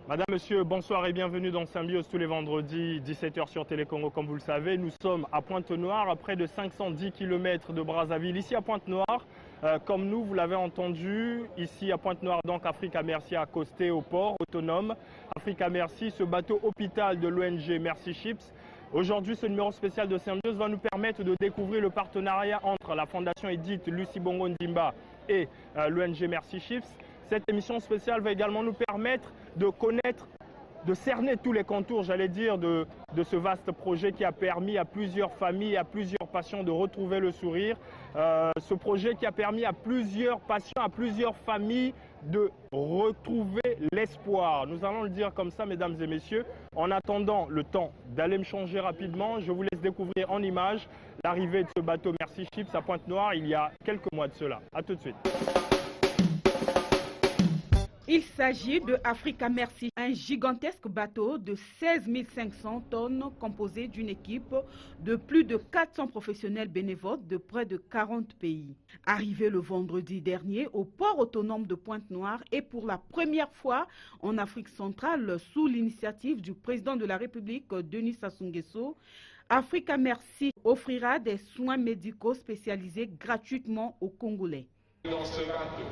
Madame, Monsieur, bonsoir et bienvenue dans Symbiose tous les vendredis, 17h sur Télécongo. Comme vous le savez, nous sommes à Pointe-Noire, à près de 510 km de Brazzaville. Ici à Pointe-Noire, comme nous, vous l'avez entendu, ici à Pointe-Noire, donc Africa Merci a accosté au port autonome. Africa Merci, ce bateau hôpital de l'ONG Merci Ships. Aujourd'hui, ce numéro spécial de Symbiose va nous permettre de découvrir le partenariat entre la Fondation Edith Lucy Bongo Ndimba et l'ONG Merci Ships. Cette émission spéciale va également nous permettre de connaître, de cerner tous les contours, j'allais dire, de ce vaste projet qui a permis à plusieurs familles, à plusieurs patients de retrouver le sourire. Ce projet qui a permis à plusieurs patients, à plusieurs familles de retrouver l'espoir. Nous allons le dire comme ça, mesdames et messieurs. En attendant le temps d'aller me changer rapidement, je vous laisse découvrir en images l'arrivée de ce bateau Merci Ships à Pointe-Noire il y a quelques mois de cela. A tout de suite. Il s'agit de Africa Merci, un gigantesque bateau de 16 500 tonnes composé d'une équipe de plus de 400 professionnels bénévoles de près de 40 pays. Arrivé le vendredi dernier au port autonome de Pointe-Noire et pour la première fois en Afrique centrale sous l'initiative du président de la République Denis Sassou Nguesso, Africa Merci offrira des soins médicaux spécialisés gratuitement aux Congolais. Dans ce bateau,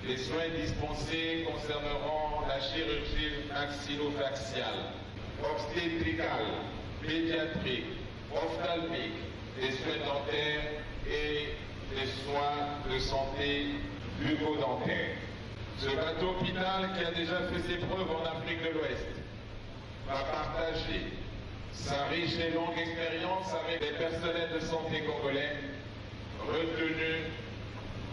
les soins dispensés concerneront la chirurgie maxillofaciale, obstétricale, pédiatrique, ophtalmique, les soins dentaires et les soins de santé bucco-dentaire. Ce bateau hôpital qui a déjà fait ses preuves en Afrique de l'Ouest va partager sa riche et longue expérience avec les personnels de santé congolais retenus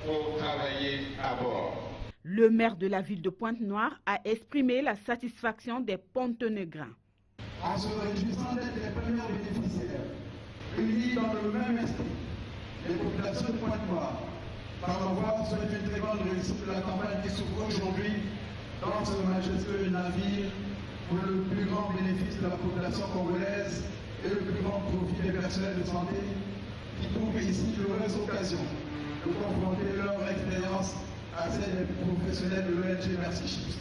pour travailler à bord. Le maire de la ville de Pointe-Noire a exprimé la satisfaction des Pontenegrins. En se réjouissant d'être les premiers bénéficiaires, unis dans le même esprit, les populations de Pointe-Noire, par la voie souhaitent une très grande réussite de la campagne qui s'ouvre aujourd'hui dans ce majestueux navire pour le plus grand bénéfice de la population congolaise et le plus grand profit des personnels de santé qui trouvent ici l'heureuse occasion de confronter leur expérience à celle des professionnels de l'ONG Merci Ships.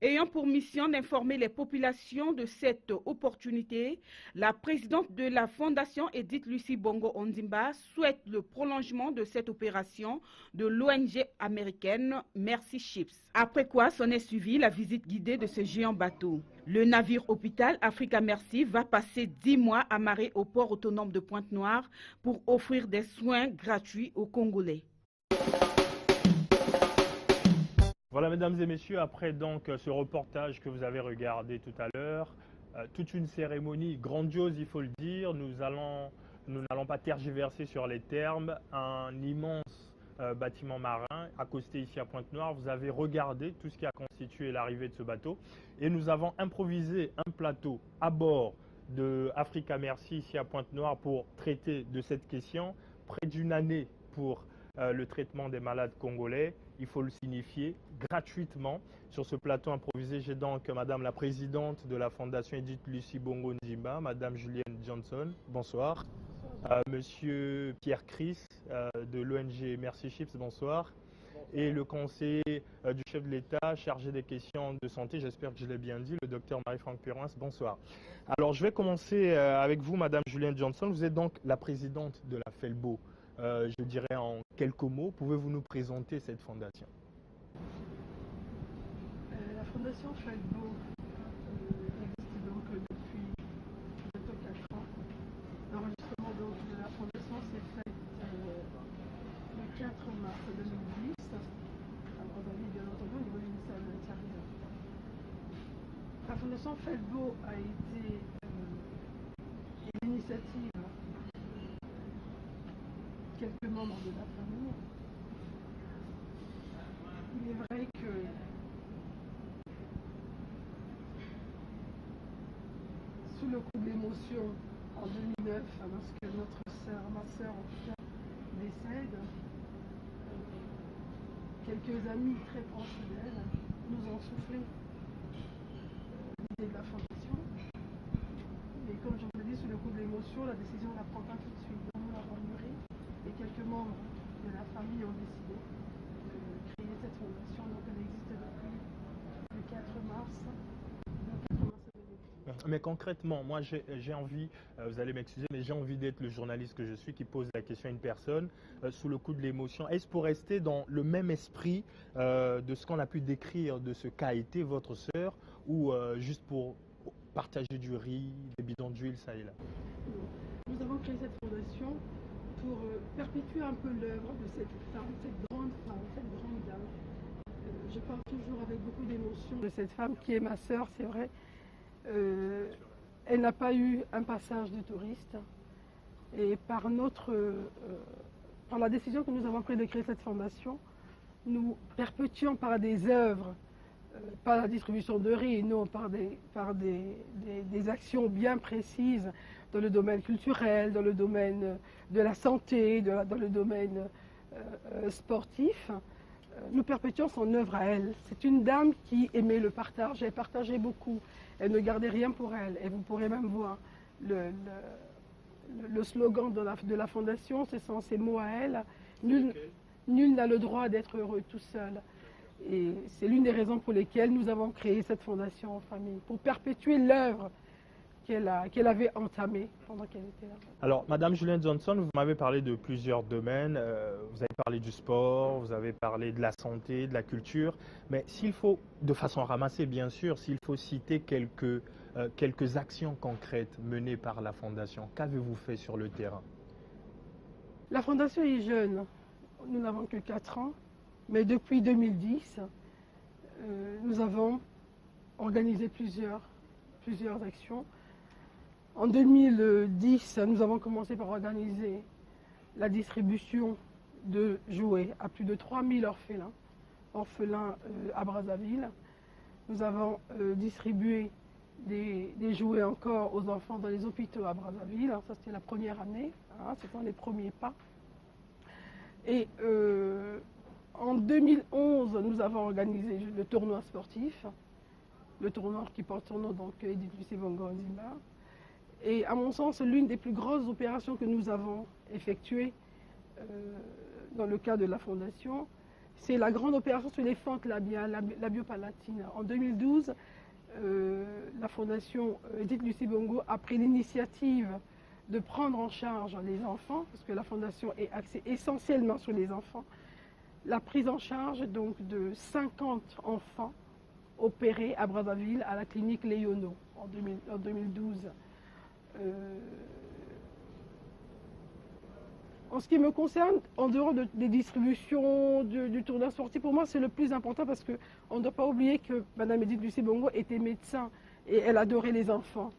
Ayant pour mission d'informer les populations de cette opportunité, la présidente de la Fondation Edith Lucy Bongo Ondimba souhaite le prolongement de cette opération de l'ONG américaine Merci Ships. Après quoi s'en est suivi la visite guidée de ce géant bateau. Le navire hôpital Africa Merci va passer 10 mois amarré au port autonome de Pointe-Noire pour offrir des soins gratuits aux Congolais. Voilà, mesdames et messieurs, après donc ce reportage que vous avez regardé tout à l'heure, toute une cérémonie grandiose, il faut le dire. Nous n'allons pas tergiverser sur les termes. Un immense bâtiment marin accosté ici à Pointe-Noire. Vous avez regardé tout ce qui a constitué l'arrivée de ce bateau. Et nous avons improvisé un plateau à bord de Africa Merci ici à Pointe-Noire pour traiter de cette question. Près d'une année pour le traitement des malades congolais, il faut le signifier, gratuitement. Sur ce plateau improvisé, j'ai donc Madame la Présidente de la Fondation Edith Lucy Bongo Ndimba, Madame Julienne Johnson, bonsoir. Monsieur Pierre Chris de l'ONG Merci Ships, bonsoir. Et le conseiller du chef de l'État chargé des questions de santé, j'espère que je l'ai bien dit, le docteur Marie-Franck Purins, bonsoir. Alors je vais commencer avec vous, Madame Julienne Johnson. Vous êtes donc la présidente de la FELBO. Je dirais en quelques mots, pouvez-vous nous présenter cette fondation? La fondation FELBO existe donc depuis bientôt 4 ans. L'enregistrement de la fondation s'est fait le 4 mars 2010 à Brazzaville, bien entendu, au niveau du ministère de l'Intérieur. La fondation FELBO a été une initiative quelques membres de la famille il est vrai que sous le coup de l'émotion, en 2009, lorsque ma sœur en tout cas, décède, quelques amis très proches d'elle nous ont soufflé l'idée de la fondation. Mais comme je vous l'ai dit, sous le coup de l'émotion, la décision ne la prend pas tout de suite. Donc nous l'avons mûri et quelques membres de la famille ont décidé de créer cette fondation. Donc elle existe depuis le 4 mars. Mais concrètement, moi j'ai envie, vous allez m'excuser, mais j'ai envie d'être le journaliste que je suis qui pose la question à une personne sous le coup de l'émotion. Est-ce pour rester dans le même esprit de ce qu'on a pu décrire de ce qu'a été votre sœur ou juste pour partager du riz, des bidons d'huile, ça et là? Nous avons créé cette fondation pour perpétuer un peu l'œuvre de cette femme, cette grande dame. Je parle toujours avec beaucoup d'émotion de cette femme qui est ma sœur, c'est vrai. Elle n'a pas eu un passage de touriste et par la décision que nous avons prise de créer cette fondation, nous perpétuons par des œuvres, pas la distribution de riz, non, par des actions bien précises dans le domaine culturel, dans le domaine de la santé, dans le domaine sportif. Nous perpétuons son œuvre à elle. C'est une dame qui aimait le partage, elle partageait beaucoup. Elle ne gardait rien pour elle. Et vous pourrez même voir le slogan de la fondation, ce sont ces mots à elle. Nul n'a le droit d'être heureux tout seul. Et c'est l'une des raisons pour lesquelles nous avons créé cette fondation en famille, pour perpétuer l'œuvre qu'elle avait entamée pendant qu'elle était là. Alors, Madame Julienne Johnson, vous m'avez parlé de plusieurs domaines. Vous avez parlé du sport, vous avez parlé de la santé, de la culture. Mais s'il faut, de façon ramassée bien sûr, s'il faut citer quelques actions concrètes menées par la Fondation, qu'avez-vous fait sur le terrain? La Fondation est jeune. Nous n'avons que 4 ans. Mais depuis 2010, nous avons organisé plusieurs actions. En 2010, nous avons commencé par organiser la distribution de jouets à plus de 3000 orphelins à Brazzaville. Nous avons distribué des jouets encore aux enfants dans les hôpitaux à Brazzaville. Alors, ça, c'était la première année, c'était les premiers pas. Et en 2011, nous avons organisé le tournoi sportif, le tournoi qui porte son nom, donc Edith Lucie Bongo Ondimba. Et à mon sens, l'une des plus grosses opérations que nous avons effectuées dans le cadre de la Fondation, c'est la grande opération sur les fentes labiopalatines. En 2012, la Fondation Edith Lucie Bongo a pris l'initiative de prendre en charge les enfants, parce que la Fondation est axée essentiellement sur les enfants, la prise en charge donc de 50 enfants opérés à Brazzaville à la clinique Léono en 2012. En ce qui me concerne, en dehors des distributions du tournoi sportif, pour moi c'est le plus important parce qu'on ne doit pas oublier que Mme Edith Lucie Bongo était médecin et elle adorait les enfants.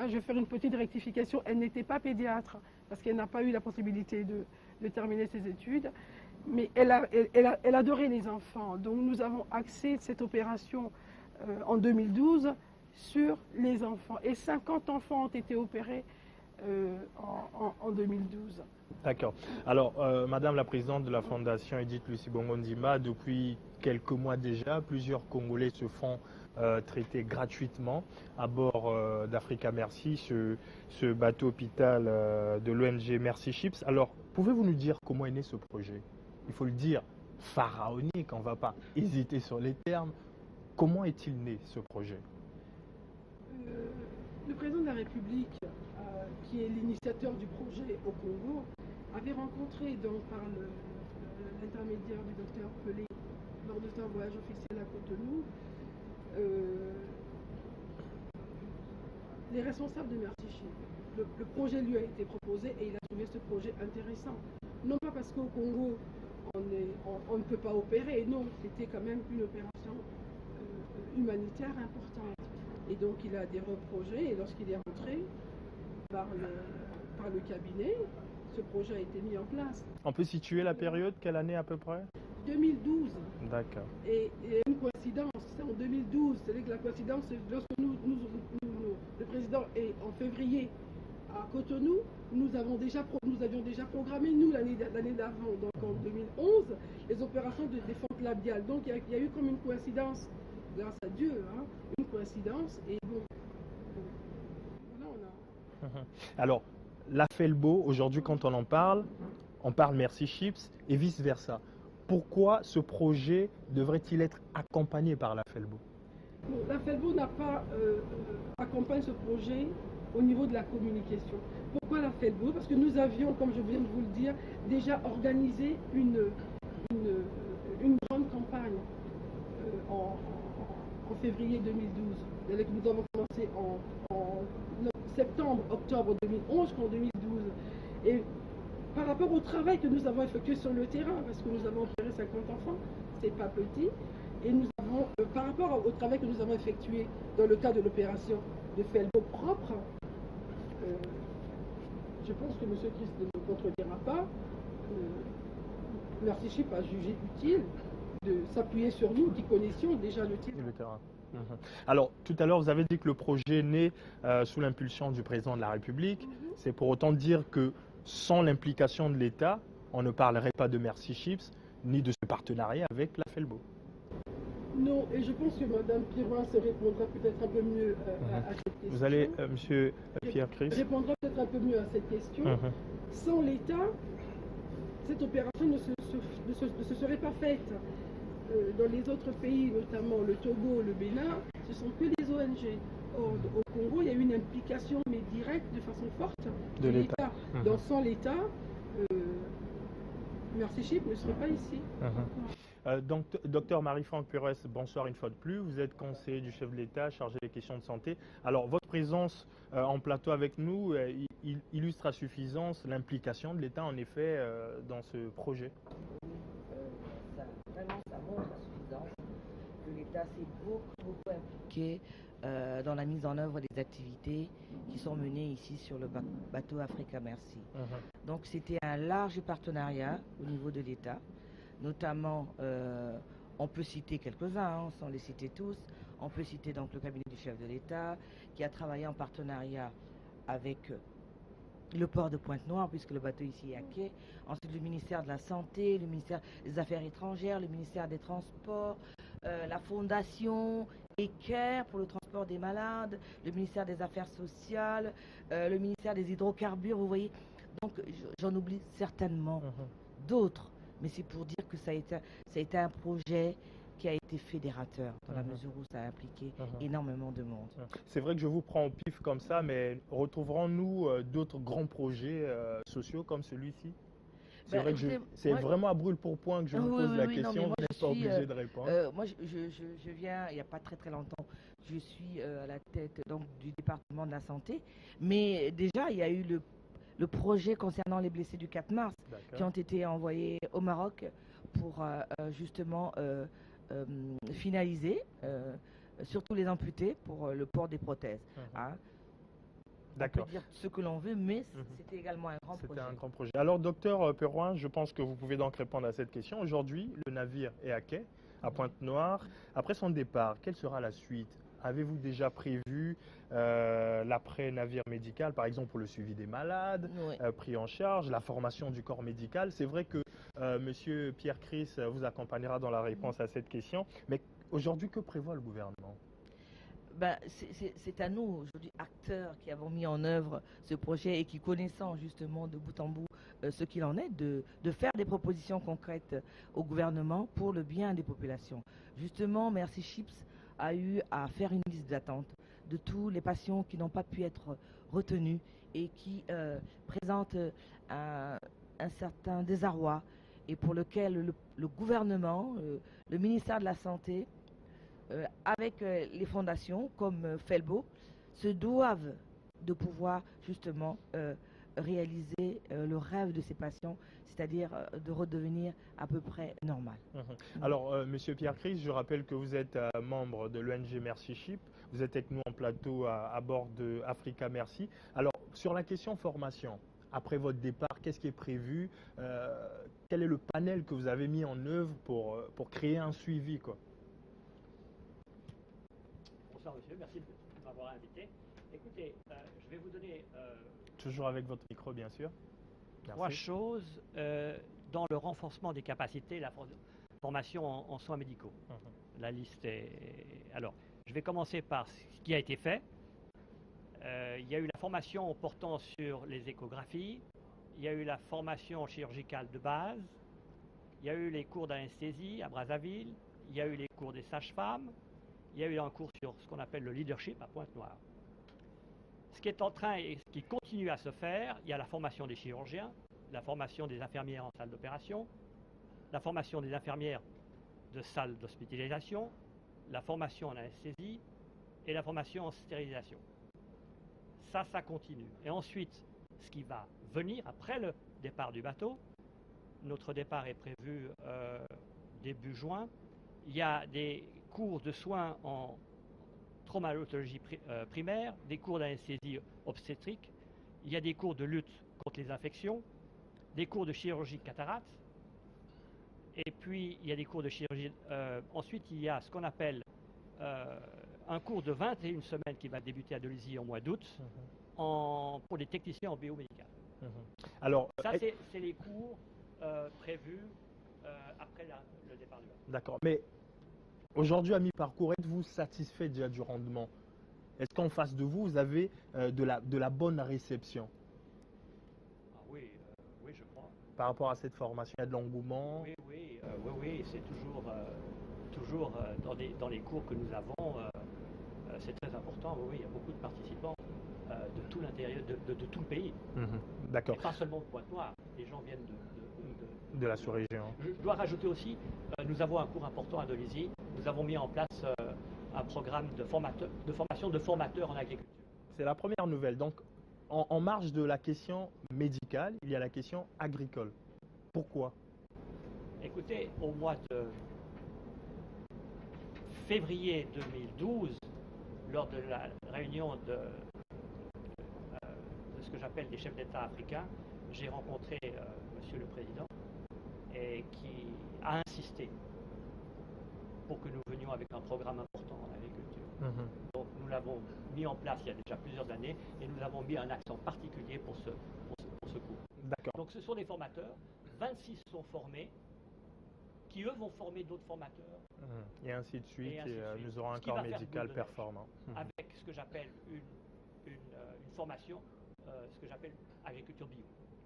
Je vais faire une petite rectification, elle n'était pas pédiatre parce qu'elle n'a pas eu la possibilité de terminer ses études, mais elle adorait les enfants. Donc nous avons axé cette opération en 2012 sur les enfants. Et 50 enfants ont été opérés en 2012. D'accord. Alors, Madame la Présidente de la Fondation Edith Lucie Bongo Ondimba, depuis quelques mois déjà, plusieurs Congolais se font traiter gratuitement à bord d'Africa Merci, ce bateau hôpital de l'ONG Mercy Ships. Alors, pouvez-vous nous dire comment est né ce projet? Il faut le dire, pharaonique, on ne va pas hésiter sur les termes. Comment est-il né ce projet? Le président de la République, qui est l'initiateur du projet au Congo, avait rencontré donc par l'intermédiaire du docteur Pelé lors de son voyage officiel à Cotonou les responsables de Mercy Ships. Le projet lui a été proposé et il a trouvé ce projet intéressant. Non pas parce qu'au Congo on ne peut pas opérer, non, c'était quand même une opération humanitaire importante. Et donc il a adhéré au projet et lorsqu'il est rentré par le cabinet, ce projet a été mis en place. On peut situer la période, quelle année à peu près? 2012. D'accord. Et une coïncidence, c'est en 2012, c'est-à-dire que la coïncidence, c'est lorsque le président est en février à Cotonou, nous avions déjà programmé, nous, l'année d'avant, donc en 2011, les opérations de défense labiale. Donc il y a eu comme une coïncidence, grâce à Dieu, hein, une coïncidence, et bon, là on a... Alors, la FELBO, aujourd'hui, quand on parle Merci Chips et vice-versa. Pourquoi ce projet devrait-il être accompagné par la FELBO? Bon, la FELBO n'a pas accompagné ce projet au niveau de la communication. Pourquoi la FELBO? Parce que nous avions, comme je viens de vous le dire, déjà organisé une grande campagne en février 2012. Nous avons commencé en septembre, octobre 2011 qu'en 2012. Et par rapport au travail que nous avons effectué sur le terrain, parce que nous avons opéré 50 enfants, c'est pas petit, et nous avons, par rapport au travail que nous avons effectué dans le cadre de l'opération de FELBO propre, je pense que M. Christ ne me contredira pas, Merci Chip a jugé utile de s'appuyer sur nous qui connaissions déjà le terrain. Alors, tout à l'heure, vous avez dit que le projet naît sous l'impulsion du président de la République. C'est pour autant dire que sans l'implication de l'État, on ne parlerait pas de Merci Chips, ni de ce partenariat avec la FELBO. Non, et je pense que Mme Pirouin se répondra peut-être un peu mieux à cette question. Vous allez, M. Pierre Christ, répondra peut-être un peu mieux à cette question. Sans l'État, cette opération ne se serait pas faite. Dans les autres pays, notamment le Togo, le Bénin, ce sont que des ONG. Or, au Congo, il y a une implication, mais directe, de façon forte, de l'État. Donc, sans l'État, Merci Chip ne serait pas ici. Donc, Dr Marie-Franck Pérez, bonsoir une fois de plus. Vous êtes conseiller du chef de l'État chargé des questions de santé. Alors, votre présence en plateau avec nous illustre à suffisance l'implication de l'État, en effet, dans ce projet. Vraiment, ça montre à suffisance que l'État s'est beaucoup impliqué dans la mise en œuvre des activités qui sont menées ici sur le bateau Africa Merci. Donc c'était un large partenariat au niveau de l'État, notamment, on peut citer quelques-uns, sans les citer tous. On peut citer donc le cabinet du chef de l'État qui a travaillé en partenariat avec le port de Pointe-Noire, puisque le bateau ici est à quai. Ensuite, le ministère de la Santé, le ministère des Affaires étrangères, le ministère des Transports, la Fondation ECARE pour le transport des malades, le ministère des Affaires sociales, le ministère des Hydrocarbures, vous voyez. Donc, j'en oublie certainement d'autres, mais c'est pour dire que ça a été un projet qui a été fédérateur, dans la mesure où ça a impliqué énormément de monde. C'est vrai que je vous prends au pif comme ça, mais retrouverons-nous d'autres grands projets sociaux comme celui-ci? C'est vrai que c'est vraiment à brûle-pourpoint que je vous pose la question, vous n'êtes pas obligé de répondre. Moi, je viens, il n'y a pas très longtemps, je suis à la tête donc, du département de la santé, mais déjà, il y a eu le projet concernant les blessés du 4 mars qui ont été envoyés au Maroc pour justement finaliser, surtout les amputés, pour le port des prothèses. On peut dire ce que l'on veut, mais c'était également un grand projet. C'était un grand projet. Alors, docteur Perouin, je pense que vous pouvez donc répondre à cette question. Aujourd'hui, le navire est à quai, à Pointe-Noire. Après son départ, quelle sera la suite? Avez-vous déjà prévu l'après-navire médical, par exemple pour le suivi des malades, pris en charge, la formation du corps médical? C'est vrai que M. Pierre Christ vous accompagnera dans la réponse à cette question. Mais aujourd'hui, que prévoit le gouvernement? C'est à nous, aujourd'hui, acteurs, qui avons mis en œuvre ce projet et qui connaissons justement de bout en bout ce qu'il en est, de faire des propositions concrètes au gouvernement pour le bien des populations. Justement, Merci Chips a eu à faire une liste d'attente de tous les patients qui n'ont pas pu être retenus et qui présentent un certain désarroi et pour lequel le gouvernement, le ministère de la Santé, avec les fondations comme FELBO, se doivent de pouvoir justement réaliser le rêve de ces patients, c'est-à-dire de redevenir à peu près normal. Alors, Monsieur Pierre Christ, je rappelle que vous êtes membre de l'ONG Merci Chip. Vous êtes avec nous en plateau à bord de Africa Merci. Alors, sur la question formation, après votre départ, qu'est-ce qui est prévu? Quel est le panel que vous avez mis en œuvre pour créer un suivi, quoi? Bonsoir monsieur, merci de m'avoir invité. Écoutez, je vais vous donner Toujours avec votre micro, bien sûr. trois choses dans le renforcement des capacités, la formation en soins médicaux. La liste est... Alors, je vais commencer par ce qui a été fait. Il y a eu la formation portant sur les échographies, il y a eu la formation chirurgicale de base, il y a eu les cours d'anesthésie à Brazzaville, il y a eu les cours des sages-femmes, il y a eu un cours sur ce qu'on appelle le leadership à Pointe-Noire. Ce qui est en train et ce qui continue à se faire, il y a la formation des chirurgiens, la formation des infirmières en salle d'opération, la formation des infirmières de salle d'hospitalisation, la formation en anesthésie et la formation en stérilisation. Ça continue. Et ensuite, ce qui va venir après le départ du bateau, notre départ est prévu début juin, il y a des cours de soins en traumatologie primaire, des cours d'anesthésie obstétrique, il y a des cours de lutte contre les infections, des cours de chirurgie cataracte, et puis il y a des cours de chirurgie. Ensuite, il y a ce qu'on appelle un cours de 21 semaines qui va débuter à Dolisie au mois d'août pour les techniciens en biomédical. Alors, ça, c'est les cours prévus après le départ du bateau. D'accord. Mais aujourd'hui, à mi-parcours, êtes-vous satisfait déjà du rendement? Est-ce qu'en face de vous, vous avez de la bonne réception? Oui, je crois. Par rapport à cette formation, il y a de l'engouement? Oui, c'est toujours dans les cours que nous avons, c'est très important. Oui, il y a beaucoup de participants de tout l'intérieur, de tout le pays. D'accord. Et pas seulement de Pointe-Noire, les gens viennent de la sous-région. Je dois rajouter aussi, nous avons un cours important à Dolisie. Nous avons mis en place un programme de formation de formateurs en agriculture. C'est la première nouvelle. Donc, en marge de la question médicale, il y a la question agricole. Pourquoi? Écoutez, au mois de février 2012, lors de la réunion de ce que j'appelle des chefs d'État africains, j'ai rencontré Monsieur le Président et qui a insisté pour que nous venions avec un programme important en agriculture. Donc nous l'avons mis en place il y a déjà plusieurs années et nous avons mis un accent particulier pour ce cours. D'accord. Donc ce sont des formateurs, 26 sont formés, qui eux vont former d'autres formateurs. Et ainsi de suite, et nous aurons un corps médical performant. Avec ce que j'appelle une formation, ce que j'appelle agriculture bio.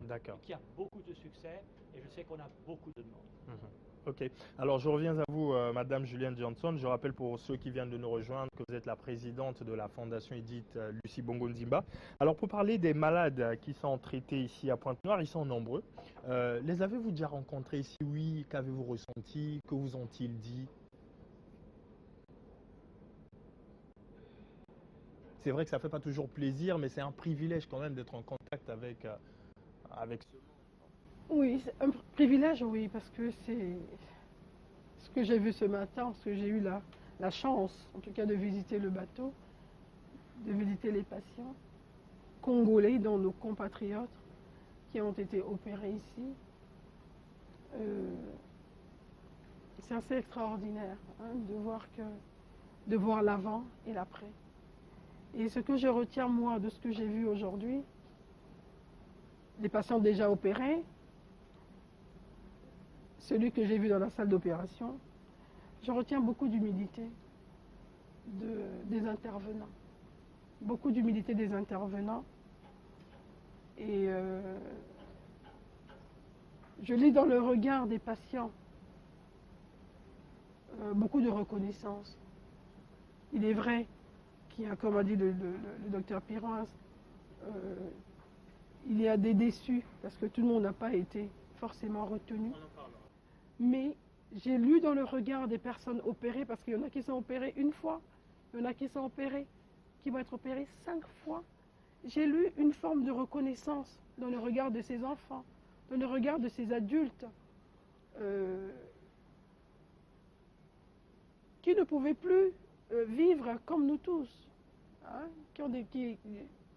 D'accord. Qui a beaucoup de succès et je sais qu'on a beaucoup de demandes. Ok. Alors je reviens à vous, Madame Julienne Johnson. Je rappelle pour ceux qui viennent de nous rejoindre que vous êtes la présidente de la Fondation Edith Lucie Bongo-Ndimba. Alors pour parler des malades qui sont traités ici à Pointe-Noire, ils sont nombreux. Les avez-vous déjà rencontrés? Si oui, qu'avez-vous ressenti? Que vous ont-ils dit? C'est vrai que ça ne fait pas toujours plaisir, mais c'est un privilège quand même d'être en contact avec ce monde. Oui, c'est un privilège, oui, parce que c'est ce que j'ai vu ce matin, parce que j'ai eu la chance, en tout cas, de visiter le bateau, de visiter les patients congolais, dont nos compatriotes qui ont été opérés ici. C'est assez extraordinaire de voir l'avant et l'après. Et ce que je retiens, moi, de ce que j'ai vu aujourd'hui, les patients déjà opérés, celui que j'ai vu dans la salle d'opération, je retiens beaucoup d'humilité des intervenants. Beaucoup d'humilité des intervenants. Et je lis dans le regard des patients beaucoup de reconnaissance. Il est vrai qu'il y a, comme a dit le docteur Piroise, il y a des déçus, parce que tout le monde n'a pas été forcément retenu. Mais j'ai lu dans le regard des personnes opérées, parce qu'il y en a qui sont opérées une fois, il y en a qui sont opérées, qui vont être opérées 5 fois. J'ai lu une forme de reconnaissance dans le regard de ces enfants, dans le regard de ces adultes, qui ne pouvaient plus vivre comme nous tous, hein,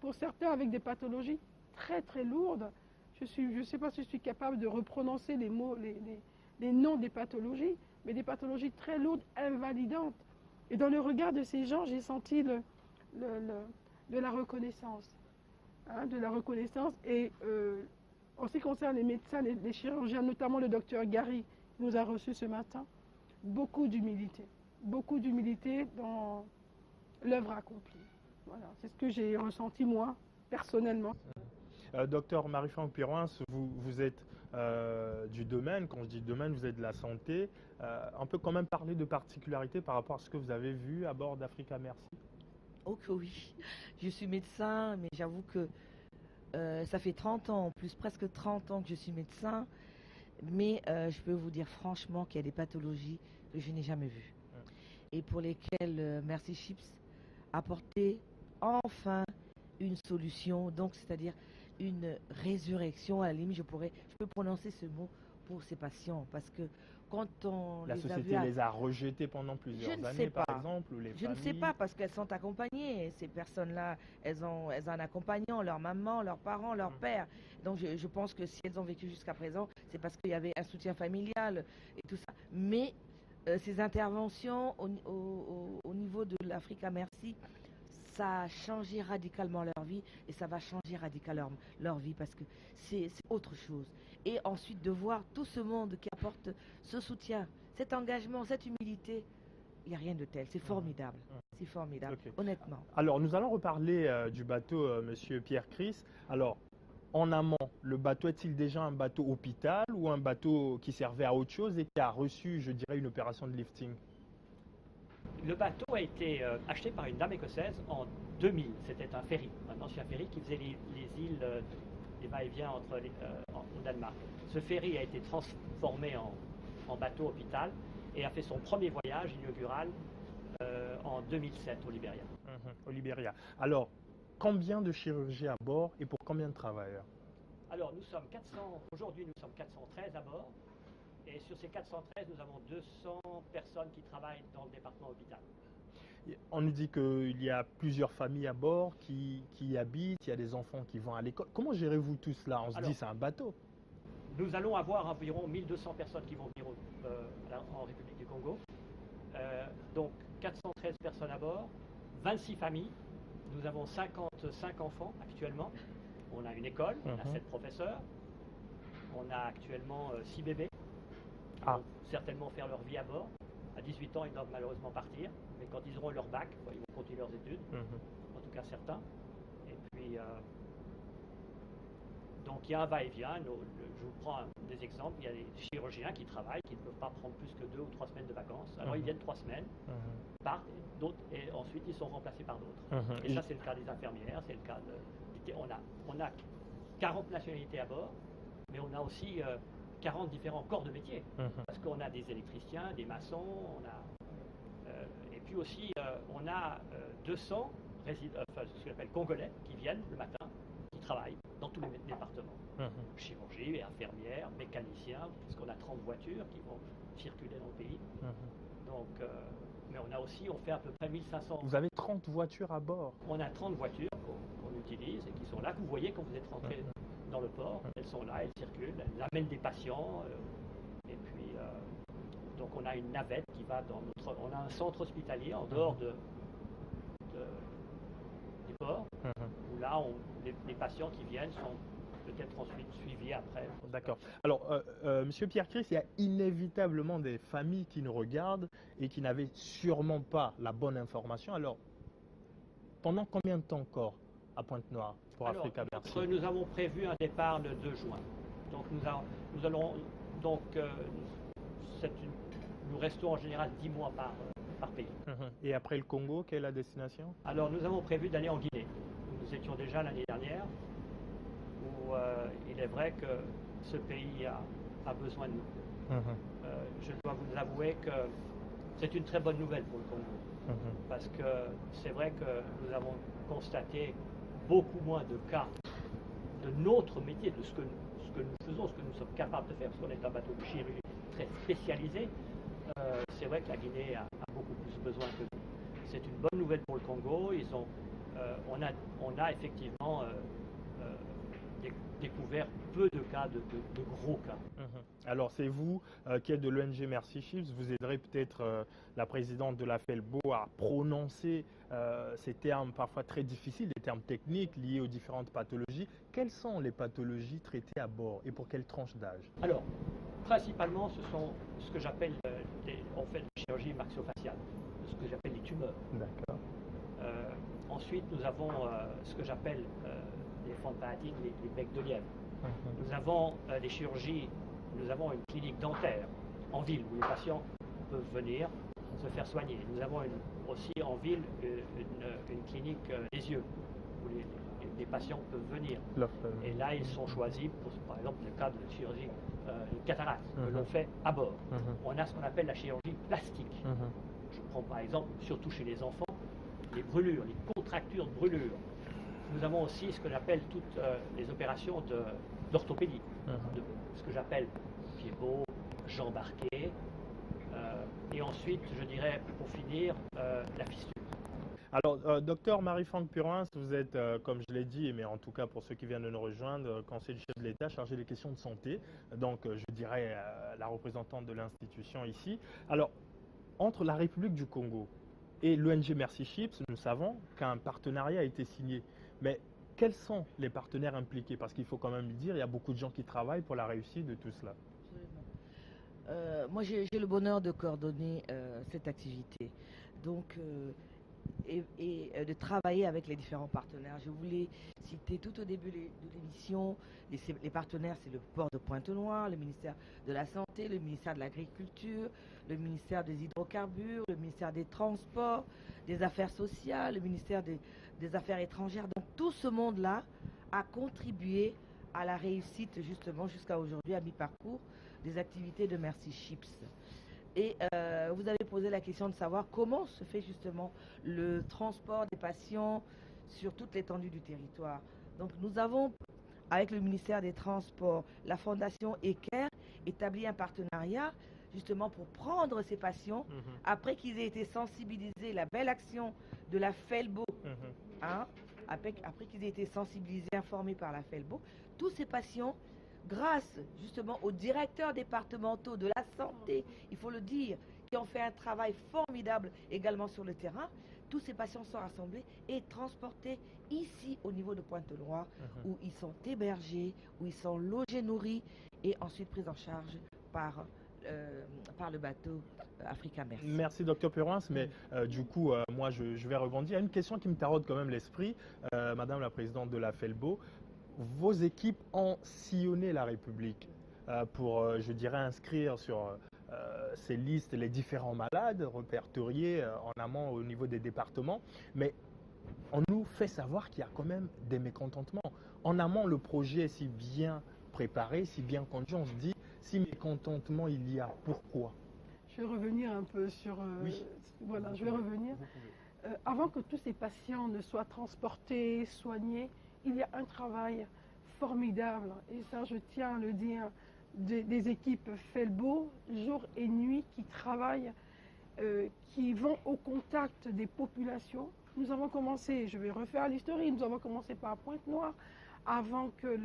pour certains avec des pathologies très très lourdes, je ne sais pas si je suis capable de reprononcer les mots, les noms des pathologies, mais des pathologies très lourdes, invalidantes. Et dans le regard de ces gens, j'ai senti de la reconnaissance. Hein, de la reconnaissance. Et en ce qui concerne les médecins, les chirurgiens, notamment le docteur Gary, qui nous a reçus ce matin, beaucoup d'humilité dans l'œuvre accomplie. Voilà, c'est ce que j'ai ressenti moi, personnellement. Docteur Marie-France Pirouin, vous êtes du domaine, quand je dis domaine, vous êtes de la santé. On peut quand même parler de particularités par rapport à ce que vous avez vu à bord d'Africa Merci? Oh que oui, je suis médecin, mais j'avoue que ça fait 30 ans, en plus presque 30 ans que je suis médecin, mais je peux vous dire franchement qu'il y a des pathologies que je n'ai jamais vues et pour lesquelles Merci Chips a apporté enfin une solution, donc c'est-à-dire une résurrection. À la limite, je peux prononcer ce mot pour ces patients, parce que quand on la société les a rejetés pendant plusieurs années, par exemple, ou les Je ne sais pas, parce qu'elles sont accompagnées. Ces personnes-là, elles ont un accompagnant, leur maman, leurs parents, leur père. Donc je pense que si elles ont vécu jusqu'à présent, c'est parce qu'il y avait un soutien familial et tout ça. Mais ces interventions au niveau de l'Africa Merci, ça a changé radicalement leur vie et ça va changer radicalement leur vie, parce que c'est autre chose. Et ensuite de voir tout ce monde qui apporte ce soutien, cet engagement, cette humilité, il n'y a rien de tel. C'est formidable. C'est formidable, okay. Honnêtement. Alors nous allons reparler du bateau, Monsieur Pierre Chris. Alors en amont, le bateau est-il déjà un bateau hôpital ou un bateau qui servait à autre chose et qui a reçu, je dirais, une opération de lifting? Le bateau a été acheté par une dame écossaise en 2000. C'était un ferry, un ancien ferry qui faisait les îles des va-et-vient au Danemark. Ce ferry a été transformé en bateau hôpital et a fait son premier voyage inaugural en 2007 au Libéria. Au Libéria. Alors, combien de chirurgiens à bord et pour combien de travailleurs? Alors, aujourd'hui nous sommes 413 à bord. Et sur ces 413, nous avons 200 personnes qui travaillent dans le département hôpital. On nous dit qu'il y a plusieurs familles à bord qui y habitent, il y a des enfants qui vont à l'école. Comment gérez-vous tout cela? On se dit c'est un bateau. Nous allons avoir environ 1200 personnes qui vont venir en République du Congo. Donc 413 personnes à bord, 26 familles. Nous avons 55 enfants actuellement. On a une école, on a 7 professeurs. On a actuellement 6 bébés. Ils vont certainement faire leur vie à bord. À 18 ans, ils doivent malheureusement partir, mais quand ils auront leur bac, ils vont continuer leurs études, en tout cas certains. Et puis, donc il y a un va-et-vient. Je vous prends des exemples. Il y a des chirurgiens qui travaillent, qui ne peuvent pas prendre plus que 2 ou 3 semaines de vacances. Alors ils viennent 3 semaines, partent, et ensuite ils sont remplacés par d'autres. Et ça, c'est le cas des infirmières, c'est le cas on a 40 nationalités à bord, mais on a aussi 40 différents corps de métier, parce qu'on a des électriciens, des maçons, et puis aussi on a 200 ce qu'on appelle congolais qui viennent le matin, qui travaillent dans tous les départements, chirurgie, infirmières, mécaniciens, parce qu'on a 30 voitures qui vont circuler dans le pays. Donc, mais on fait à peu près 1500. Vous avez 30 voitures à bord? On a 30 voitures qu'on utilise et qui sont là, que vous voyez quand vous êtes rentré dans le port. Elles sont là, elles circulent, elles amènent des patients. Et puis, donc on a une navette qui va dans on a un centre hospitalier en dehors des ports, où là, les patients qui viennent sont peut-être ensuite suivis après. D'accord. Alors, Monsieur Pierre Chris, il y a inévitablement des familles qui nous regardent et qui n'avaient sûrement pas la bonne information. Alors, pendant combien de temps encore à Pointe-Noire pour Africa Merci? Nous avons prévu un départ le 2 juin. Donc nous allons donc nous restons en général 10 mois par pays. Et après le Congo, quelle est la destination? Alors nous avons prévu d'aller en Guinée. Nous étions déjà l'année dernière, où il est vrai que ce pays a besoin de nous. Je dois vous avouer que c'est une très bonne nouvelle pour le Congo, parce que c'est vrai que nous avons constaté beaucoup moins de cas de notre métier, de ce que nous faisons, ce que nous sommes capables de faire, parce qu'on est un bateau de chirurgie très spécialisé. C'est vrai que la Guinée a beaucoup plus besoin que nous. C'est une bonne nouvelle pour le Congo. On a effectivement découvert peu de cas, de gros cas. Alors c'est vous qui êtes de l'ONG Mercy Ships, vous aiderez peut-être la présidente de la FELBO à prononcer ces termes parfois très difficiles, des termes techniques liés aux différentes pathologies. Quelles sont les pathologies traitées à bord et pour quelle tranche d'âge? Alors, principalement, ce sont ce que j'appelle, on fait de la chirurgie maxillofaciale, ce que j'appelle les tumeurs. D'accord. Ensuite, nous avons ce que j'appelle les fentes palatines, les becs de lièvre. Nous avons des chirurgies, nous avons une clinique dentaire en ville où les patients peuvent venir se faire soigner. Nous avons aussi en ville une clinique des yeux où les patients peuvent venir. Et là, ils sont choisis pour, par exemple, le cas de chirurgie cataracte que l'on fait à bord. On a ce qu'on appelle la chirurgie plastique. Je prends par exemple, surtout chez les enfants, les brûlures, les contractures de brûlures. Nous avons aussi ce que j'appelle toutes les opérations d'orthopédie, ce que j'appelle pied beau, jambes arquées, et ensuite, je dirais, pour finir, la fistule. Alors, docteur Marie-Franck Purins, vous êtes, comme je l'ai dit, mais en tout cas pour ceux qui viennent de nous rejoindre, conseiller du chef de l'État chargé des questions de santé, donc je dirais la représentante de l'institution ici. Alors, entre la République du Congo et l'ONG Mercy Ships, nous savons qu'un partenariat a été signé. Mais quels sont les partenaires impliqués? Parce qu'il faut quand même le dire, il y a beaucoup de gens qui travaillent pour la réussite de tout cela. Moi, j'ai le bonheur de coordonner cette activité. Donc, et de travailler avec les différents partenaires. Je voulais citer tout au début de l'émission, les partenaires, c'est le port de Pointe-Noire, le ministère de la Santé, le ministère de l'Agriculture, le ministère des Hydrocarbures, le ministère des Transports, des Affaires sociales, le ministère des Affaires étrangères. Donc tout ce monde-là a contribué à la réussite justement jusqu'à aujourd'hui, à mi-parcours, des activités de Mercy Ships. Et vous avez posé la question de savoir comment se fait justement le transport des patients sur toute l'étendue du territoire. Donc nous avons, avec le ministère des Transports, la Fondation Eker, établi un partenariat justement pour prendre ces patients, après qu'ils aient été sensibilisés, la belle action de la FELBO, après qu'ils aient été sensibilisés, informés par la FELBO, tous ces patients, grâce justement aux directeurs départementaux de la santé, il faut le dire, qui ont fait un travail formidable également sur le terrain, tous ces patients sont rassemblés et transportés ici au niveau de Pointe-Noire, où ils sont hébergés, où ils sont logés, nourris et ensuite pris en charge par le bateau Africa Mercy. Merci Dr Purins, mais du coup, moi je vais rebondir. Il y a une question qui me taraude quand même l'esprit, Madame la Présidente de la FELBO. Vos équipes ont sillonné la République pour, je dirais, inscrire sur ces listes les différents malades répertoriés en amont au niveau des départements. Mais on nous fait savoir qu'il y a quand même des mécontentements. En amont, le projet est si bien préparé, si bien conduit, on se dit, si mécontentement il y a, pourquoi? Je vais revenir un peu sur... oui. Voilà, je vais revenir. Avant que tous ces patients ne soient transportés, soignés, il y a un travail formidable, et ça je tiens à le dire, des équipes FELBO, jour et nuit, qui travaillent, qui vont au contact des populations. Nous avons commencé, je vais refaire l'historique, nous avons commencé par Pointe-Noire, avant que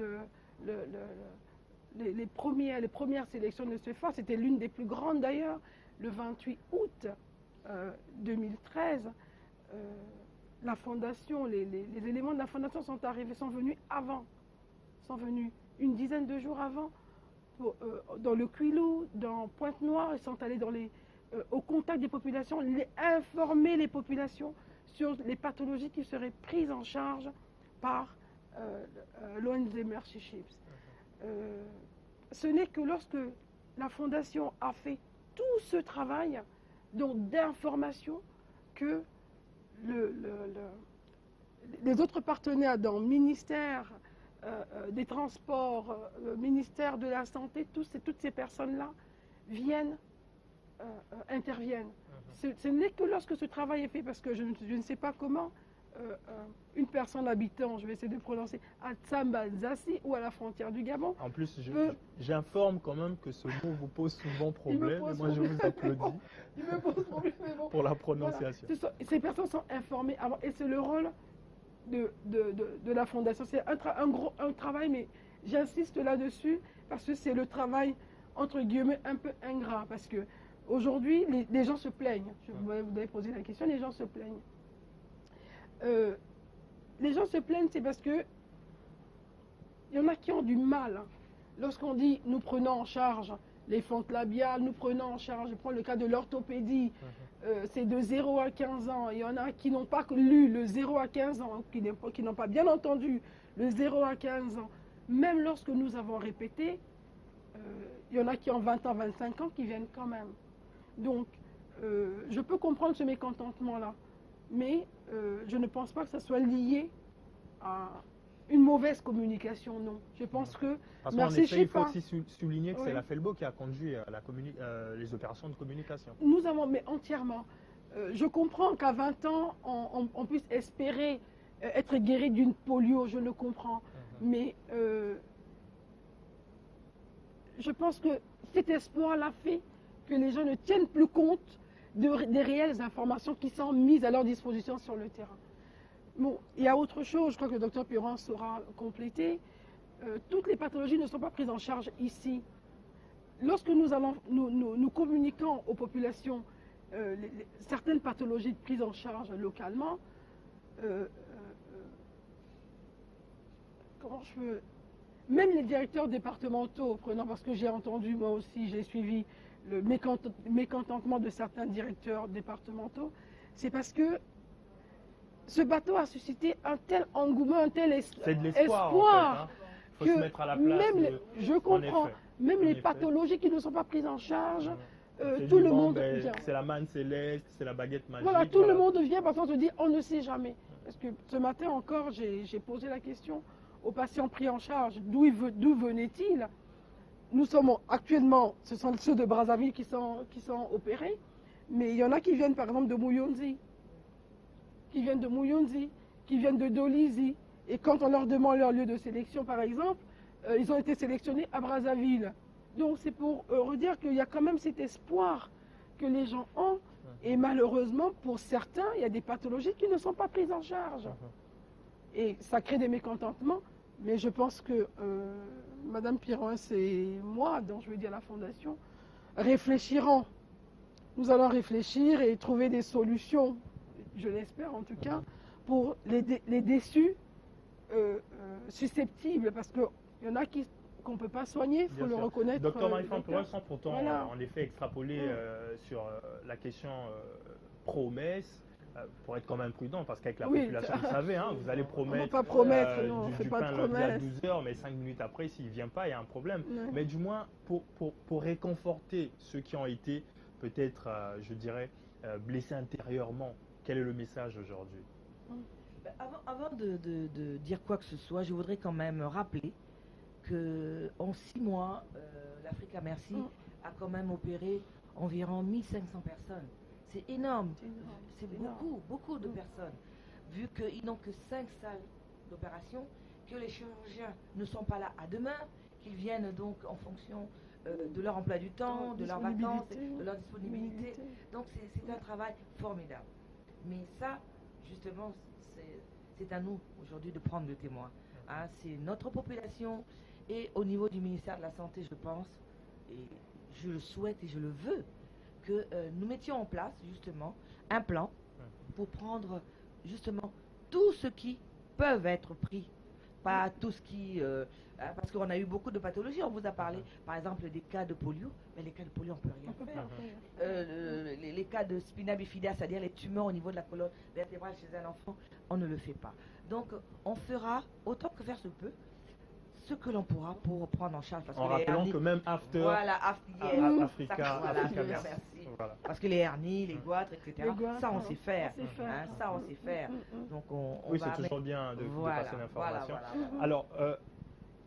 les premières sélections ne se fassent. C'était l'une des plus grandes d'ailleurs, le 28 août 2013. La fondation, les éléments de la fondation sont arrivés, sont venus avant, sont venus une dizaine de jours avant, dans le Quilou, dans Pointe-Noire, ils sont allés au contact des populations, informer les populations sur les pathologies qui seraient prises en charge par l'ONG Mercy Ships. Ce n'est que lorsque la fondation a fait tout ce travail d'information que les autres partenaires dans le ministère des Transports, le ministère de la Santé, toutes ces personnes-là interviennent. Ce n'est que lorsque ce travail est fait, parce que je ne sais pas comment une personne habitant, je vais essayer de prononcer, à Tsamba-Nzassi ou à la frontière du Gabon. En plus, j'informe quand même que ce mot vous pose souvent problème, et moi je vous applaudis il me pose problème, mais bon, pour la prononciation. Voilà. Ces personnes sont informées avant, et c'est le rôle de la fondation. C'est un travail, mais j'insiste là-dessus parce que c'est le travail, entre guillemets, un peu ingrat. Parce que aujourd'hui, les gens se plaignent. Vous avez posé la question, les gens se plaignent. Les gens se plaignent, c'est parce que il y en a qui ont du mal. Lorsqu'on dit nous prenons en charge les fentes labiales, nous prenons en charge, je prends le cas de l'orthopédie, c'est de 0 à 15 ans. Il y en a qui n'ont pas lu le 0 à 15 ans, qui n'ont pas bien entendu le 0 à 15 ans. Même lorsque nous avons répété, il y en a qui ont 20 ans, 25 ans qui viennent quand même. Donc, je peux comprendre ce mécontentement-là, mais je ne pense pas que ça soit lié à une mauvaise communication, non. Je pense que... Parce qu'en effet, il faut aussi souligner que c'est la Felbo qui a conduit à les opérations de communication. Nous avons, mais entièrement. Je comprends qu'à 20 ans, on puisse espérer être guéri d'une polio, je le comprends. Mais je pense que cet espoir-là fait que les gens ne tiennent plus compte des réelles informations qui sont mises à leur disposition sur le terrain. Bon, il y a autre chose, je crois que le docteur Piron saura compléter. Toutes les pathologies ne sont pas prises en charge ici. Lorsque nous communiquons aux populations certaines pathologies prises en charge localement, comment je peux... Même les directeurs départementaux, prenant, parce que j'ai entendu, moi aussi, j'ai suivi le mécontentement de certains directeurs départementaux, c'est parce que ce bateau a suscité un tel engouement, un tel espoir. C'est de l'espoir, en fait, hein. Faut se mettre à la place. Je comprends, même les pathologies qui ne sont pas prises en charge, tout le monde vient. C'est la manne céleste, c'est la baguette magique. Voilà, tout le monde vient parce qu'on se dit, on ne sait jamais. Parce que ce matin encore, j'ai posé la question aux patients pris en charge, d'où venaient-ils? Nous sommes actuellement, ce sont ceux de Brazzaville qui sont opérés, mais il y en a qui viennent par exemple de Muyonzi, qui viennent de Dolisie. Et quand on leur demande leur lieu de sélection, par exemple, ils ont été sélectionnés à Brazzaville. Donc c'est pour redire qu'il y a quand même cet espoir que les gens ont. Et malheureusement, pour certains, il y a des pathologies qui ne sont pas prises en charge. Et ça crée des mécontentements. Mais je pense que Madame Piron et moi, donc je veux dire la Fondation, réfléchirons. Nous allons réfléchir et trouver des solutions, je l'espère en tout cas, pour les déçus susceptibles, parce qu'il y en a qu'on ne peut pas soigner, il faut le reconnaître. Docteur Marie-France Piron, sans pourtant en effet extrapoler sur la question promesse, pour être quand même prudent, parce qu'avec la population, vous savez, hein, vous allez promettre, du pain lundi à 12 h, mais 5 minutes après, s'il ne vient pas, il y a un problème. Mais du moins, pour réconforter ceux qui ont été peut-être, je dirais, blessés intérieurement, quel est le message aujourd'hui? Avant de dire quoi que ce soit, je voudrais quand même rappeler qu'en 6 mois, l'Africa Merci a quand même opéré environ 1500 personnes. C'est énorme, c'est beaucoup de personnes. Vu qu'ils n'ont que 5 salles d'opération, que les chirurgiens ne sont pas là à demain, qu'ils viennent donc en fonction de leur emploi du temps, de leurs vacances, de leur disponibilité. Donc c'est un travail formidable. Mais ça, justement, c'est à nous aujourd'hui de prendre le témoin. Hein, c'est notre population et au niveau du ministère de la Santé, je pense, et je le souhaite et je le veux, que nous mettions en place justement un plan pour prendre justement tout ce qui peuvent être pris, pas tout ce qui... parce qu'on a eu beaucoup de pathologies, on vous a parlé par exemple des cas de polio, mais les cas de polio on ne peut rien faire. Les cas de spina bifida, c'est-à-dire les tumeurs au niveau de la colonne vertébrale chez un enfant, on ne le fait pas. Donc on fera autant que faire se peut ce que l'on pourra pour prendre en charge. Parce en que rappelant hernies, que même after Africa, merci. Voilà. Parce que les hernies, les goitres, etc., ça on sait faire. Ça on sait faire. Donc oui, c'est toujours bien de passer l'information. Alors,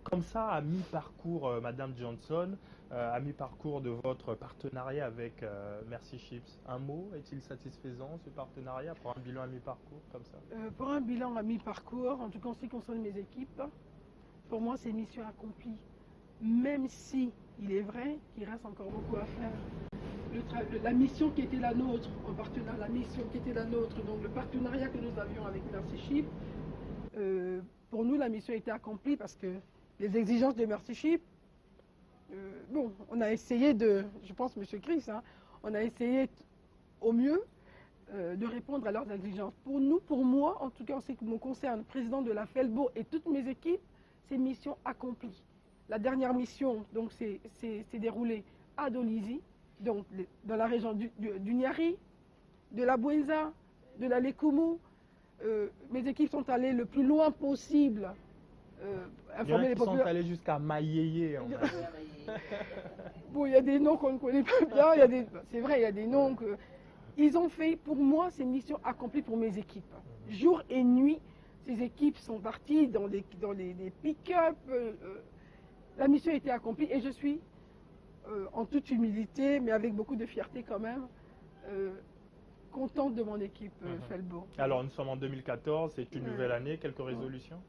comme ça, à mi-parcours, Madame Johnson, à mi-parcours de votre partenariat avec Merci Chips, un mot, est-il satisfaisant ce partenariat pour un bilan à mi-parcours comme ça? Pour un bilan à mi-parcours, en tout cas en ce qui concerne mes équipes, pour moi c'est mission accomplie. Même si il est vrai qu'il reste encore beaucoup à faire. La mission qui était la nôtre, en partenariat, la mission qui était la nôtre, donc le partenariat que nous avions avec Merci Chips, pour nous, la mission a été accomplie parce que les exigences de Mercy Ships, bon, on a essayé je pense, M. Chris, hein, on a essayé au mieux de répondre à leurs exigences. Pour nous, pour moi, en tout cas en ce qui me concerne, président de la FELBO et toutes mes équipes, c'est mission accomplie. La dernière mission, donc, s'est déroulée à Dolisie, donc dans la région du Niari, de la Bouenza, de la Lekumu. Mes équipes sont allées le plus loin possible. Informer les populations. Ils sont allés jusqu'à Mayeye. Bon, il y a des noms qu'on ne connaît pas bien. C'est vrai, il y a des noms que... Ils ont fait, pour moi, ces missions accomplies pour mes équipes. Jour et nuit, ces équipes sont parties dans des pick-up. La mission a été accomplie et je suis, en toute humilité, mais avec beaucoup de fierté quand même, contente de mon équipe FELBO. Alors, nous sommes en 2014, c'est une nouvelle année. Quelques résolutions?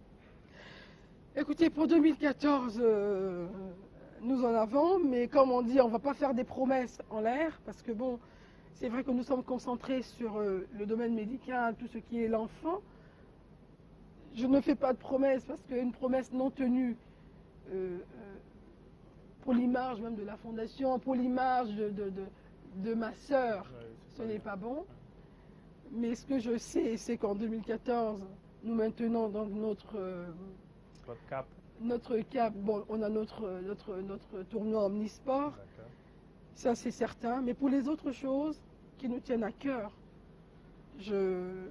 Écoutez, pour 2014, nous en avons, mais comme on dit, on ne va pas faire des promesses en l'air, parce que bon, c'est vrai que nous sommes concentrés sur le domaine médical, tout ce qui est l'enfant. Je ne fais pas de promesses, parce qu'une promesse non tenue, pour l'image même de la fondation, pour l'image de ma sœur, ce n'est pas bon. Mais ce que je sais, c'est qu'en 2014, nous maintenons donc notre cap. Bon, on a notre tournoi omnisport, ça c'est certain. Mais pour les autres choses qui nous tiennent à cœur, je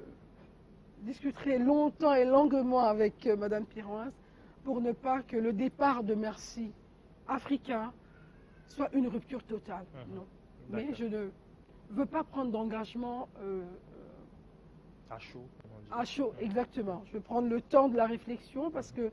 discuterai longtemps et longuement avec Madame Piroise pour ne pas que le départ de Mercy Africa soit une rupture totale. Non. Mais je ne veux pas prendre d'engagement à chaud. À chaud, exactement. Je veux prendre le temps de la réflexion parce que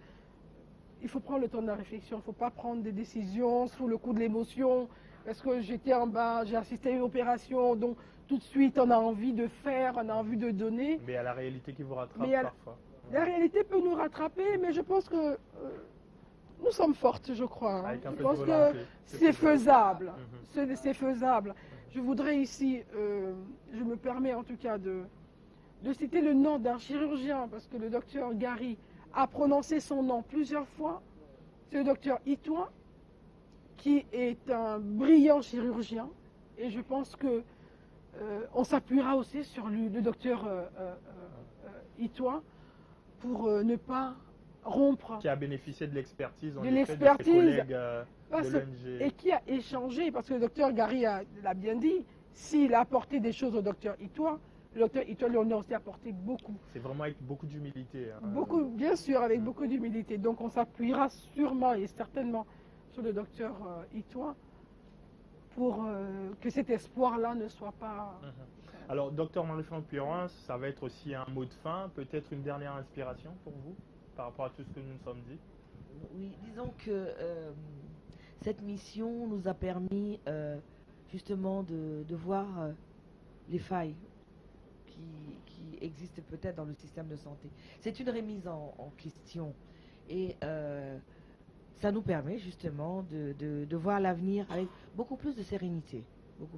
il faut prendre le temps de la réflexion. Il ne faut pas prendre des décisions sous le coup de l'émotion. Parce que j'étais en bas, j'ai assisté à une opération, donc tout de suite on a envie de faire, on a envie de donner. Mais il y a la réalité qui vous rattrape parfois. La réalité peut nous rattraper, mais je pense que nous sommes fortes, je crois. Hein. Je pense que c'est faisable. C'est faisable. Je voudrais ici, je me permets en tout cas de citer le nom d'un chirurgien, parce que le docteur Gary a prononcé son nom plusieurs fois. C'est le docteur Itouan, qui est un brillant chirurgien, et je pense que on s'appuiera aussi sur lui, le docteur Itouan, pour ne pas rompre. Qui a bénéficié de l'expertise de ses collègues de l'ONG. Et qui a échangé, parce que le docteur Gary l'a bien dit, s'il a apporté des choses au docteur Itouan, le docteur Itouan lui en a aussi apporté beaucoup. C'est vraiment avec beaucoup d'humilité. Hein. Beaucoup, bien sûr, avec beaucoup d'humilité. Donc on s'appuiera sûrement et certainement sur le docteur Itouan pour que cet espoir-là ne soit pas... Alors, docteur Marie-France Piroise, ça va être aussi un mot de fin, peut-être une dernière inspiration pour vous, par rapport à tout ce que nous nous sommes dit? Oui, disons que cette mission nous a permis justement de voir les failles qui existent peut-être dans le système de santé. C'est une remise en question et ça nous permet justement de voir l'avenir avec beaucoup plus de sérénité. Beaucoup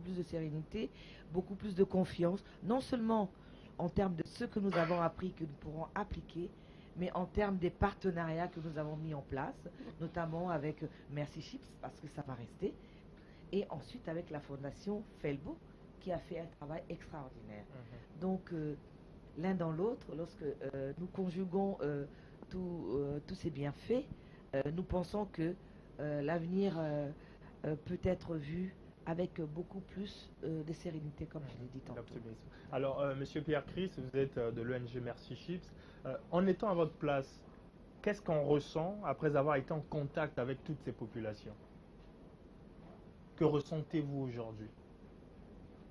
plus de confiance, non seulement en termes de ce que nous avons appris, que nous pourrons appliquer, mais en termes des partenariats que nous avons mis en place, notamment avec Mercy Ships, parce que ça va rester, et ensuite avec la fondation FELBO, qui a fait un travail extraordinaire. Donc, l'un dans l'autre, lorsque nous conjuguons tous ces bienfaits, nous pensons que l'avenir peut être vu avec beaucoup plus de sérénité, comme je l'ai dit tantôt. Alors, Monsieur Pierre Chris, vous êtes de l'ONG Mercy Ships. En étant à votre place, qu'est-ce qu'on ressent après avoir été en contact avec toutes ces populations? Que ressentez-vous aujourd'hui?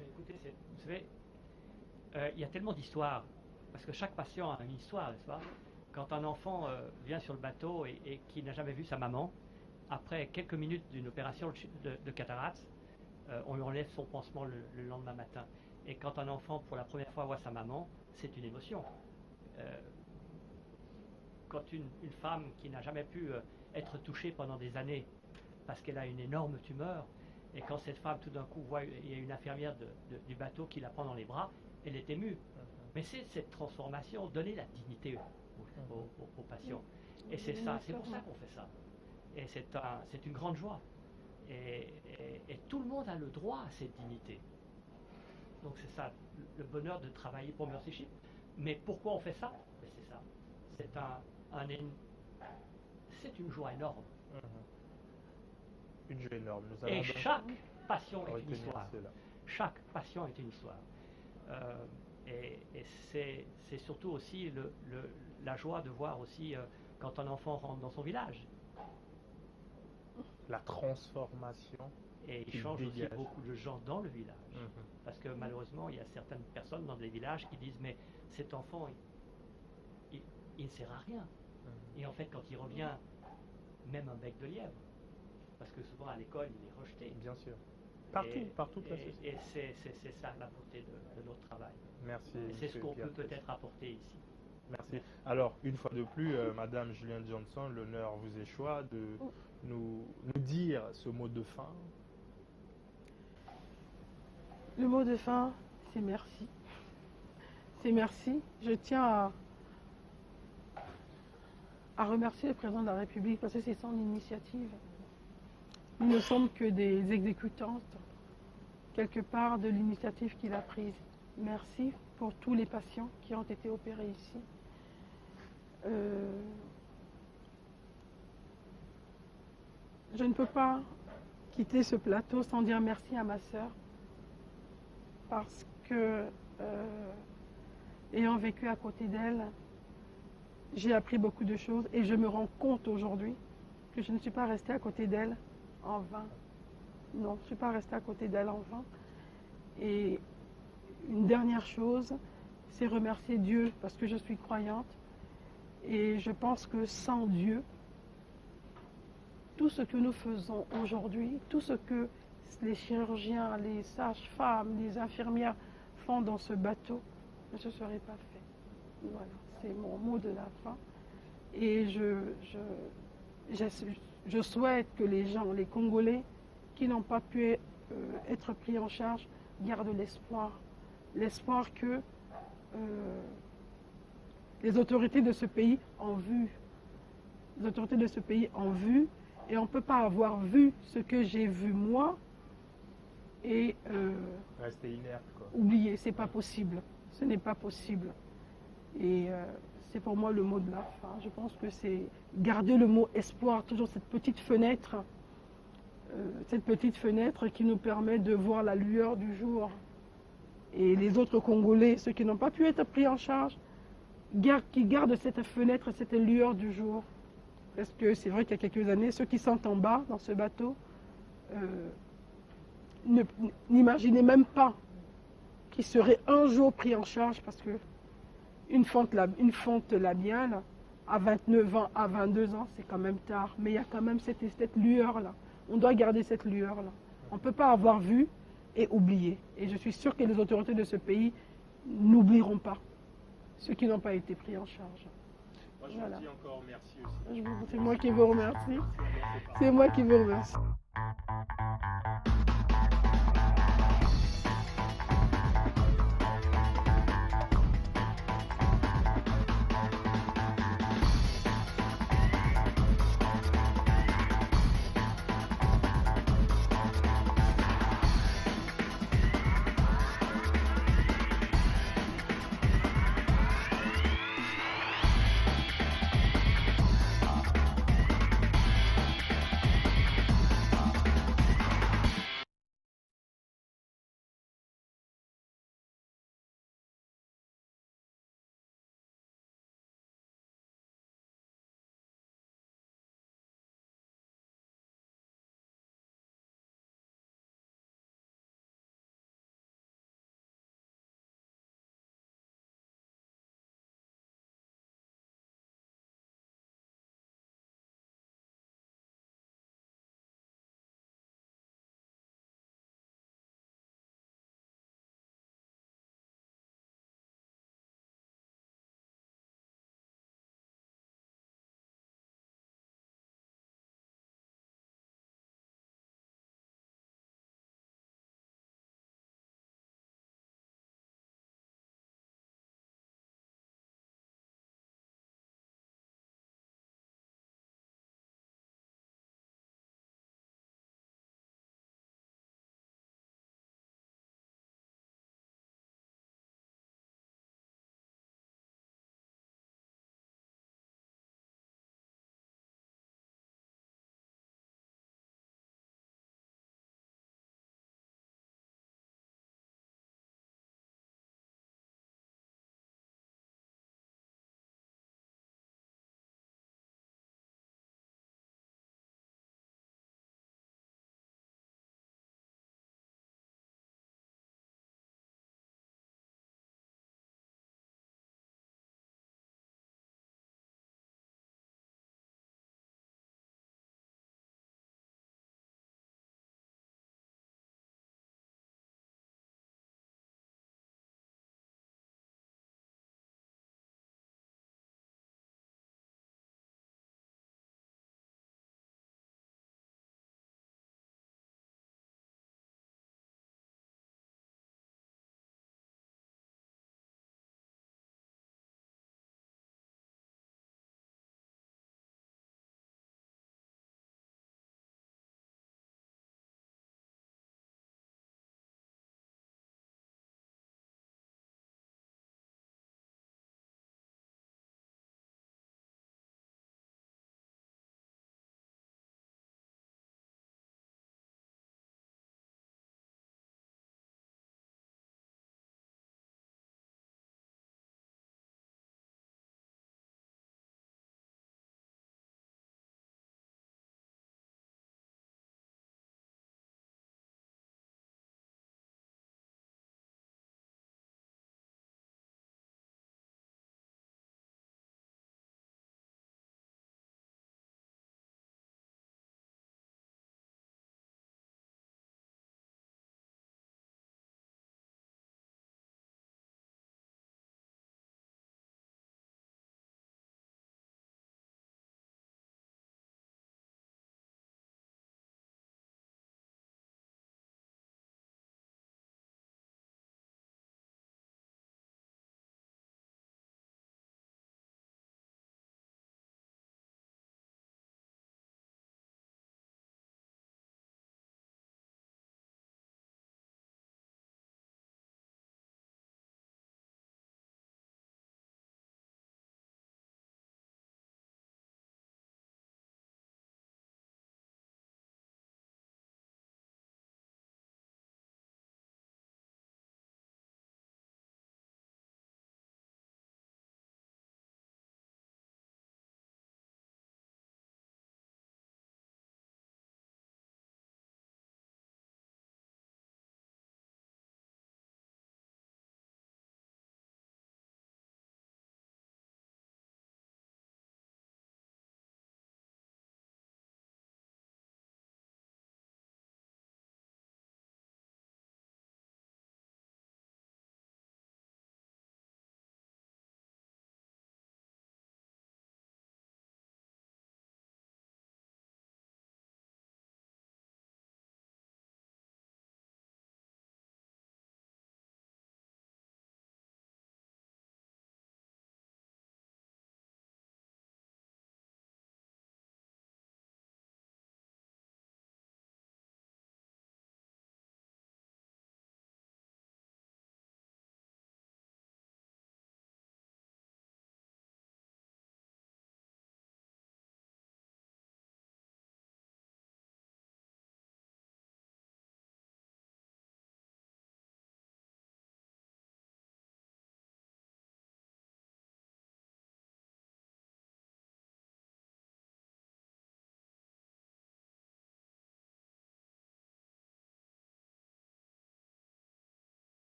Écoutez, vous savez, il y a tellement d'histoires, parce que chaque patient a une histoire, n'est-ce pas? Quand un enfant vient sur le bateau et qui n'a jamais vu sa maman, après quelques minutes d'une opération de cataracte, on lui enlève son pansement le lendemain matin. Et quand un enfant, pour la première fois, voit sa maman, c'est une émotion. Quand une femme qui n'a jamais pu être touchée pendant des années, parce qu'elle a une énorme tumeur, et quand cette femme, tout d'un coup, voit il y a une infirmière du bateau qui la prend dans les bras, elle est émue. Mais c'est cette transformation, donner la dignité aux patients. Et c'est ça, c'est pour ça qu'on fait ça. Et c'est une grande joie. Et tout le monde a le droit à cette dignité. Donc c'est ça, le bonheur de travailler pour Mercy Ship. Mais pourquoi on fait ça? C'est ça. C'est une joie énorme. Une joie énorme. Et chaque patient est une histoire. Chaque patient est une histoire. Et c'est surtout aussi la joie de voir aussi quand un enfant rentre dans son village. La transformation. Et il change aussi beaucoup de gens dans le village. Parce que malheureusement, il y a certaines personnes dans les villages qui disent mais cet enfant, il ne sert à rien. Et en fait, quand il revient, même un bec de lièvre, parce que souvent à l'école, il est rejeté. Bien sûr. Partout la société. Et c'est ça la beauté de notre travail. Merci. Et c'est ce qu'on peut peut-être apporter ici. Merci. Alors, une fois de plus, Madame Julienne Johnson, l'honneur vous échoit de nous dire ce mot de fin. Le mot de fin, c'est merci. C'est merci. Je tiens à remercier le président de la République parce que c'est son initiative. Nous ne sommes que des exécutantes, quelque part, de l'initiative qu'il a prise. Merci pour tous les patients qui ont été opérés ici. Je ne peux pas quitter ce plateau sans dire merci à ma sœur, parce que, ayant vécu à côté d'elle, j'ai appris beaucoup de choses et je me rends compte aujourd'hui que je ne suis pas restée à côté d'elle en vain. Non, je ne suis pas restée à côté d'elle en vain. Et une dernière chose, c'est remercier Dieu parce que je suis croyante et je pense que sans Dieu, tout ce que nous faisons aujourd'hui, tout ce que les chirurgiens, les sages-femmes, les infirmières font dans ce bateau, ne se serait pas fait. Voilà, c'est mon mot de la fin. Et je souhaite que les gens, les Congolais, qui n'ont pas pu être pris en charge, gardent l'espoir. L'espoir que les autorités de ce pays ont vu. Les autorités de ce pays ont vu. Et on ne peut pas avoir vu ce que j'ai vu moi et rester inerte, quoi. Oublier, c'est pas possible. Ce n'est pas possible. Et c'est pour moi le mot de la fin. Je pense que c'est garder le mot espoir, toujours cette petite fenêtre qui nous permet de voir la lueur du jour. Et les autres Congolais, ceux qui n'ont pas pu être pris en charge, qui gardent cette fenêtre, cette lueur du jour. Parce que c'est vrai qu'il y a quelques années, ceux qui sont en bas dans ce bateau n'imaginaient même pas qu'ils seraient un jour pris en charge parce que une fente labiale à 29 ans, à 22 ans, c'est quand même tard. Mais il y a quand même cette lueur-là. On doit garder cette lueur-là. On ne peut pas avoir vu et oublier. Et je suis sûre que les autorités de ce pays n'oublieront pas ceux qui n'ont pas été pris en charge. Moi, je vous dis encore merci aussi. C'est moi qui vous remercie. C'est moi qui vous remercie.